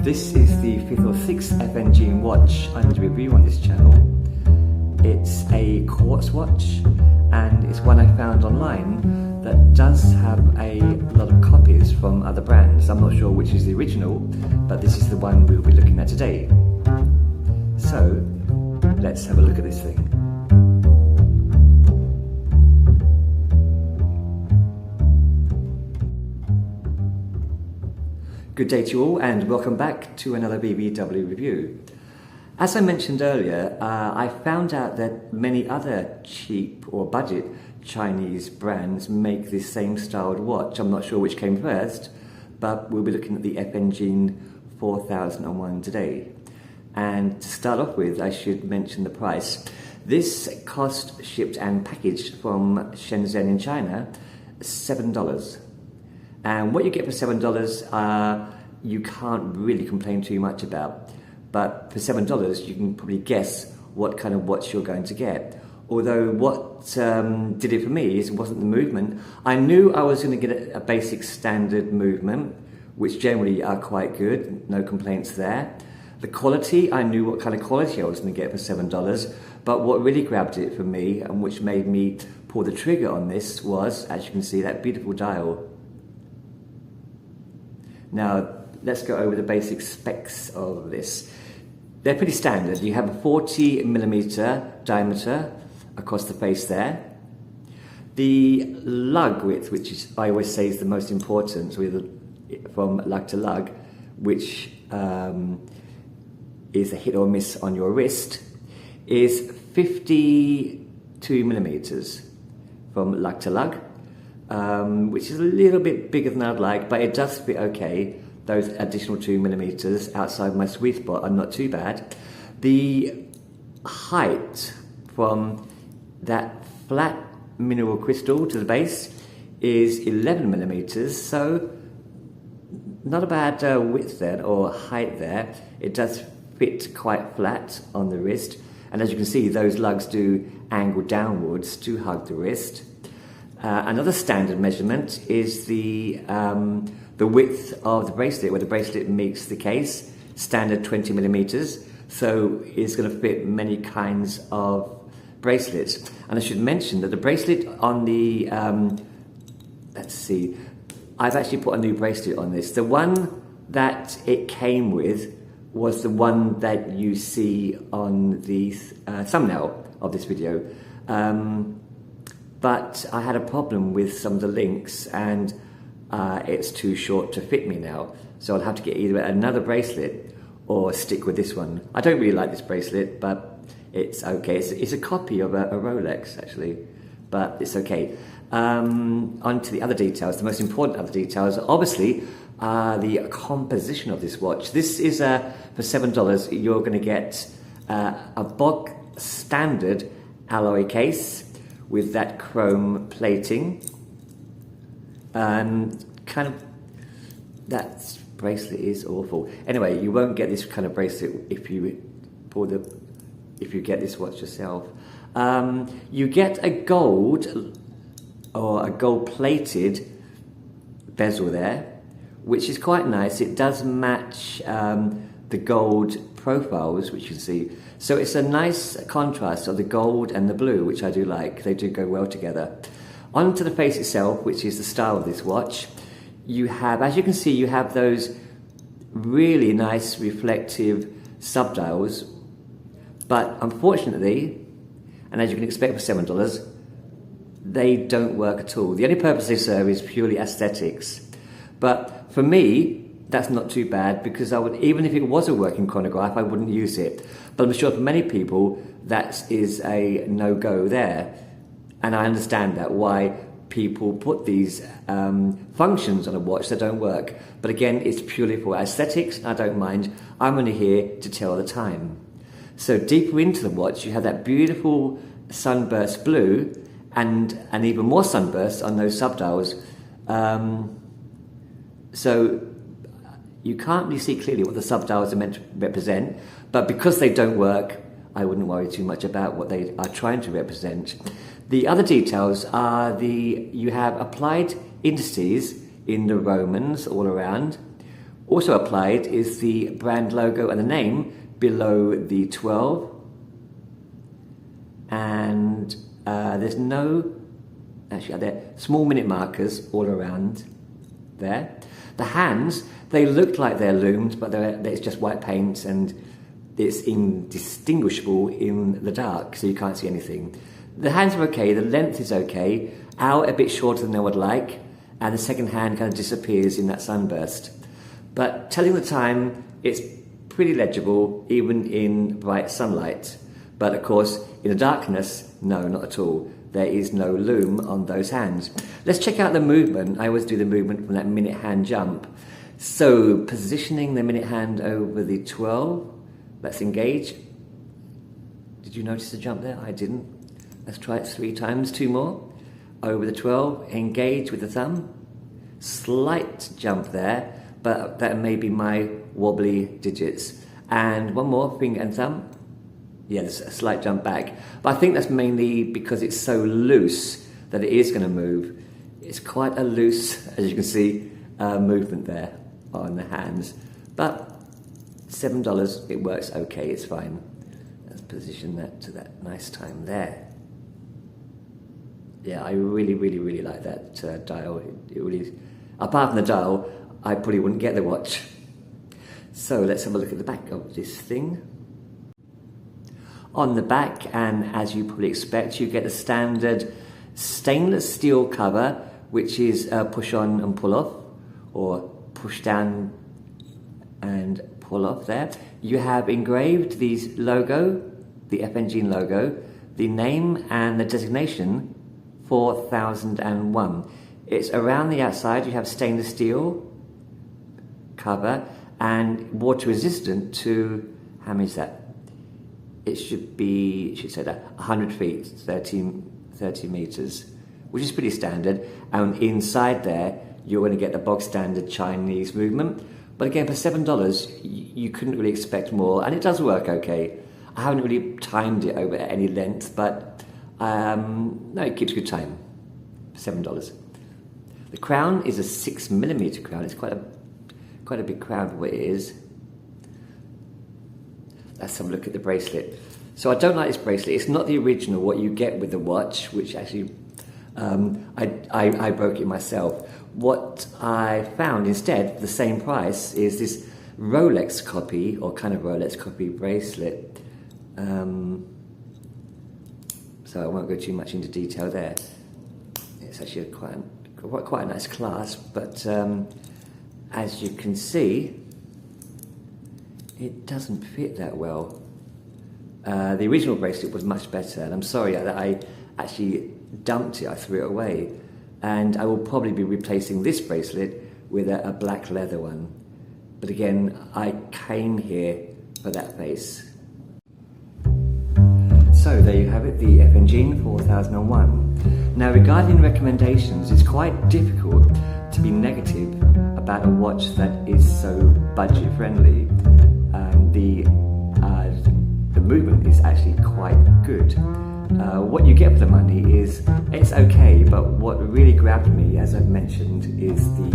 This is the 5th or 6th FNGEEN watch under review on this channel. It's a Quartz watch and it's one I found online that does have a lot of copies from other brands. I'm not sure which is the original, but this is the one we'll be looking at today. So let's have a look at this thing. Good day to you all and welcome back to another BBW review. As I mentioned earlier, I found out that many other cheap or budget Chinese brands make this same styled watch. I'm not sure which came first, but we'll be looking at the FNGEEN 4001 today. And to start off with, I should mention the price. This cost shipped and packaged from Shenzhen in China, $7. And what you get for $7, you can't really complain too much about. But for $7, you can probably guess what kind of watch you're going to get. Although what did it for me is it wasn't the movement. I knew I was going to get a basic standard movement, which generally are quite good, no complaints there. The quality, I knew what kind of quality I was going to get for $7, but what really grabbed it for me and which made me pull the trigger on this was, as you can see, that beautiful dial. Now, let's go over the basic specs of this. They're pretty standard. You have a 40mm diameter across the face there. The lug width, which is, I always say is the most important, from lug to lug, which is a hit or miss on your wrist, is 52mm from lug to lug. Which is a little bit bigger than I'd like, but it does fit okay. Those additional 2mm outside my sweet spot are not too bad. The height from that flat mineral crystal to the base is 11mm, so not a bad width there, or height there. It does fit quite flat on the wrist, and as you can see, those lugs do angle downwards to hug the wrist. Another standard measurement is the width of the bracelet, where the bracelet meets the case, standard 20mm, so it's going to fit many kinds of bracelets. And I should mention that the bracelet on the, let's see, I've actually put a new bracelet on this. The one that it came with was the one that you see on the thumbnail of this video. But I had a problem with some of the links and it's too short to fit me now. So I'll have to get either another bracelet or stick with this one. I don't really like this bracelet, but it's okay. It's a copy of a Rolex actually, but it's okay. On to the other details. The most important other details, obviously, are the composition of this watch. This is, for $7, you're gonna get a bog standard alloy case with that chrome plating, and kind of, that bracelet is awful. Anyway, you won't get this kind of bracelet if you get this watch yourself. You get a gold or a gold plated bezel there, which is quite nice. It does match the gold profiles, which you can see. So it's a nice contrast of the gold and the blue, which I do like. They do go well together. Onto the face itself, which is the style of this watch, you have, as you can see, you have those really nice reflective subdials, but unfortunately, and as you can expect for $7, they don't work at all. The only purpose they serve is purely aesthetics. But for me, that's not too bad, because I would, even if it was a working chronograph, I wouldn't use it. But I'm sure for many people, that is a no-go there. And I understand that, why people put these functions on a watch that don't work. But again, it's purely for aesthetics. I don't mind. I'm only here to tell the time. So deeper into the watch, you have that beautiful sunburst blue and even more sunburst on those subdials. So you can't really see clearly what the subdials are meant to represent, but because they don't work, I wouldn't worry too much about what they are trying to represent. The other details are you have applied indices in the Romans all around, Also applied is the brand logo and the name below the 12. And there's no, actually there small minute markers all around there. The hands, they look like they're loomed, but it's just white paint and it's indistinguishable in the dark, so you can't see anything. The hands are okay, the length is okay, out a bit shorter than I would like, and the second hand kind of disappears in that sunburst. But telling the time, it's pretty legible, even in bright sunlight. But of course, in the darkness, no, not at all. There is no loom on those hands. Let's check out the movement. I always do the movement from that minute hand jump. So, positioning the minute hand over the 12. Let's engage. Did you notice the jump there? I didn't. Let's try it 3 times, 2 more. Over the 12, engage with the thumb. Slight jump there, but that may be my wobbly digits. And 1 more, finger and thumb. Yes, a slight jump back. But I think that's mainly because it's so loose that it is going to move. It's quite a loose, as you can see, movement there on the hands. But $7, it works okay, it's fine. Let's position that to that nice time there. Yeah, I really, really, really like that dial. It really, apart from the dial, I probably wouldn't get the watch. So let's have a look at the back of this thing. On the back, and as you probably expect, you get a standard stainless steel cover, which is push on and pull off, or push down and pull off there. You have engraved the logo, the FNGEEN logo, the name and the designation 4001. It's around the outside. You have stainless steel cover and water resistant to, how many is that? It should say that 100 feet, 30 meters, which is pretty standard. And inside there, you're going to get the bog standard Chinese movement. But again, for $7, you couldn't really expect more, and it does work okay. I haven't really timed it over any length, but no, it keeps good time for $7. The crown is a 6mm crown. It's quite a big crown for what it is. Let's have a look at the bracelet. So I don't like this bracelet. It's not the original, what you get with the watch, which actually I broke it myself. What I found instead, for the same price, is this Rolex copy, or kind of Rolex copy bracelet. So I won't go too much into detail there. It's actually quite a nice clasp, but as you can see, it doesn't fit that well. The original bracelet was much better, and I'm sorry that I actually dumped it, I threw it away. And I will probably be replacing this bracelet with a black leather one. But again, I came here for that face. So there you have it, the FNGEEN 4001. Now regarding recommendations, it's quite difficult to be negative about a watch that is so budget friendly. The movement is actually quite good. What you get for the money is, it's okay, but what really grabbed me, as I've mentioned, is the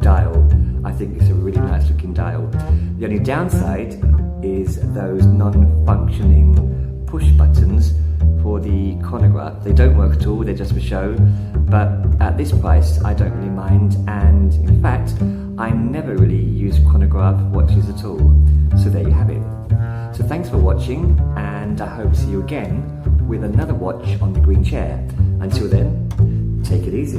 dial. I think it's a really nice looking dial. The only downside is those non-functioning push buttons for the chronograph. They don't work at all, they're just for show, but at this price I don't really mind, and in fact I never really use chronograph watches at all. So there you have it. So thanks for watching, and I hope to see you again with another watch on the green chair. Until then, take it easy.